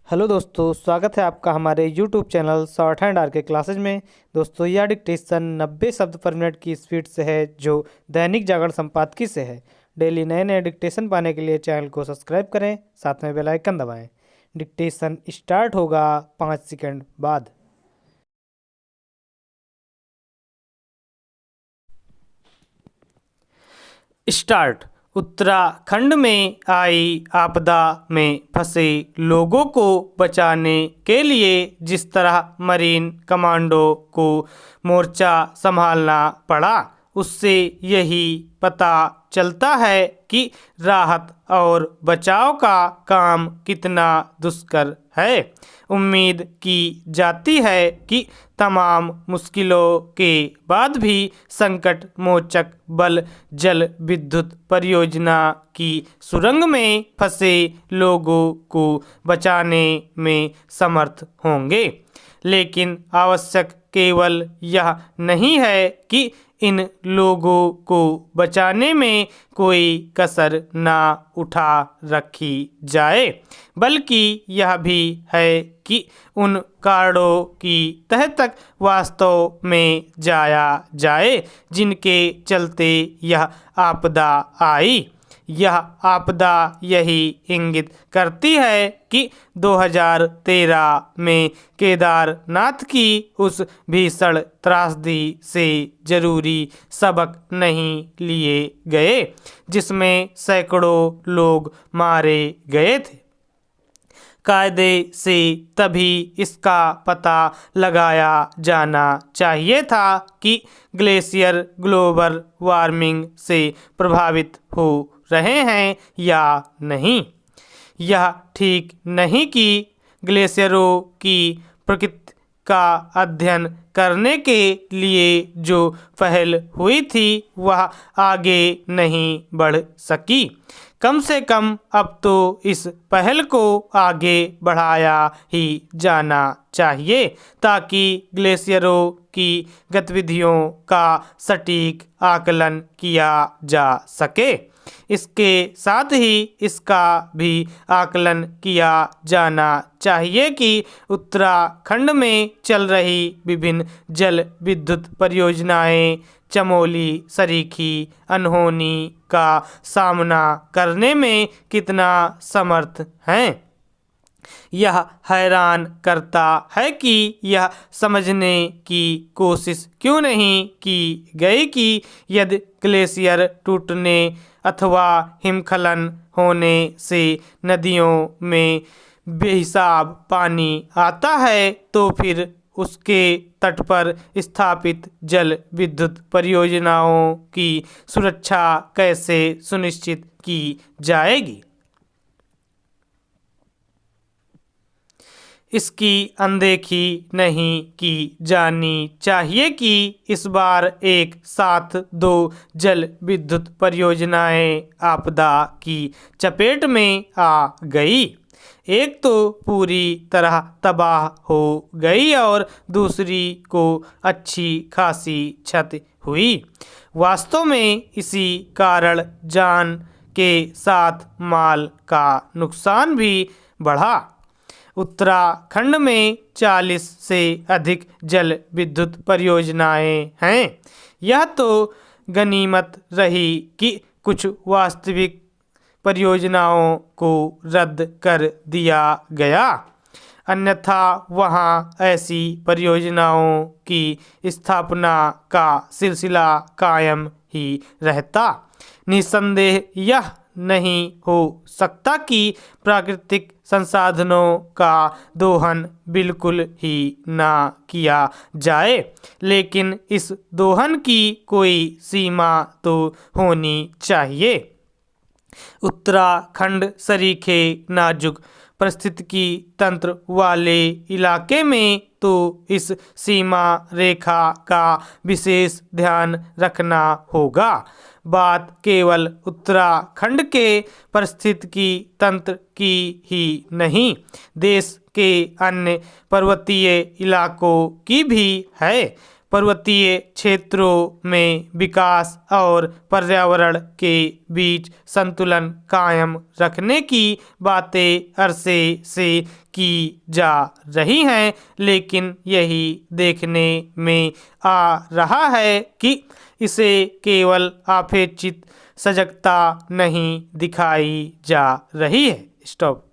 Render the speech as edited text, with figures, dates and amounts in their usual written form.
Hello दोस्तों, स्वागत है आपका हमारे YouTube channel short hand R K classes में। दोस्तों, यह डिक्टेशन 90 शब्द पर मिनट की स्पीड से है, जो दैनिक जागरण संपादकीय से है। डेली नए नए डिक्टेशन पाने के लिए चैनल को सब्सक्राइब करें, साथ में बेल आइकन दबाएं। डिक्टेशन स्टार्ट होगा 5 सेकंड बाद। स्टार्ट। उत्तराखंड में आई आपदा में फंसे लोगों को बचाने के लिए जिस तरह मरीन कमांडो को मोर्चा संभालना पड़ा, उससे यही पता चलता है कि राहत और बचाव का काम कितना दुष्कर है। उम्मीद की जाती है कि तमाम मुश्किलों के बाद भी संकट मोचक बल जल विद्युत परियोजना की सुरंग में फंसे लोगों को बचाने में समर्थ होंगे। लेकिन आवश्यक केवल यह नहीं है कि इन लोगों को बचाने में कोई कसर ना उठा रखी जाए, बल्कि यह भी है कि उन कारणों की तह तक वास्तव में जाया जाए जिनके चलते यह आपदा आई। यह आपदा यही इंगित करती है कि 2013 में केदारनाथ की उस भीषण त्रासदी से जरूरी सबक नहीं लिए गए, जिसमें सैकड़ों लोग मारे गए थे। कायदे से तभी इसका पता लगाया जाना चाहिए था कि ग्लेशियर ग्लोबल वार्मिंग से प्रभावित हो रहे हैं या नहीं। यह ठीक नहीं कि ग्लेशियरों की प्रकृति का अध्ययन करने के लिए जो पहल हुई थी वह आगे नहीं बढ़ सकी। कम से कम अब तो इस पहल को आगे बढ़ाया ही जाना चाहिए, ताकि ग्लेशियरों की गतिविधियों का सटीक आकलन किया जा सके। इसके साथ ही इसका भी आकलन किया जाना चाहिए कि उत्तराखंड में चल रही विभिन्न जल विद्युत परियोजनाएं चमोली सरीखी अनहोनी का सामना करने में कितना समर्थ हैं। यह हैरान करता है कि यह समझने की कोशिश क्यों नहीं की गई कि यदि ग्लेशियर टूटने अथवा हिमस्खलन होने से नदियों में बेहिसाब पानी आता है, तो फिर उसके तट पर स्थापित जल विद्युत परियोजनाओं की सुरक्षा कैसे सुनिश्चित की जाएगी। इसकी अनदेखी नहीं की जानी चाहिए कि इस बार एक साथ 2 जल विद्युत परियोजनाएं आपदा की चपेट में आ गई। एक तो पूरी तरह तबाह हो गई और दूसरी को अच्छी खासी क्षति हुई। वास्तव में इसी कारण जान के साथ माल का नुकसान भी बढ़ा। उत्तराखंड में 40 से अधिक जल विद्युत परियोजनाएं हैं। यह तो गनीमत रही कि कुछ वास्तविक परियोजनाओं को रद्द कर दिया गया, अन्यथा वहां ऐसी परियोजनाओं की स्थापना का सिलसिला कायम ही रहता। निसंदेह यह नहीं हो सकता कि प्राकृतिक संसाधनों का दोहन बिल्कुल ही ना किया जाए, लेकिन इस दोहन की कोई सीमा तो होनी चाहिए। उत्तराखंड सरीखे नाजुक परिस्थितिकी तंत्र वाले इलाके में तो इस सीमा रेखा का विशेष ध्यान रखना होगा। बात केवल उत्तराखंड के पारिस्थितिकी तंत्र की ही नहीं, देश के अन्य पर्वतीय इलाकों की भी है। पर्वतीय क्षेत्रों में विकास और पर्यावरण के बीच संतुलन कायम रखने की बातें अरसे से की जा रही हैं, लेकिन यही देखने में आ रहा है कि इसे केवल अपेक्षित सजगता नहीं दिखाई जा रही है। स्टॉप।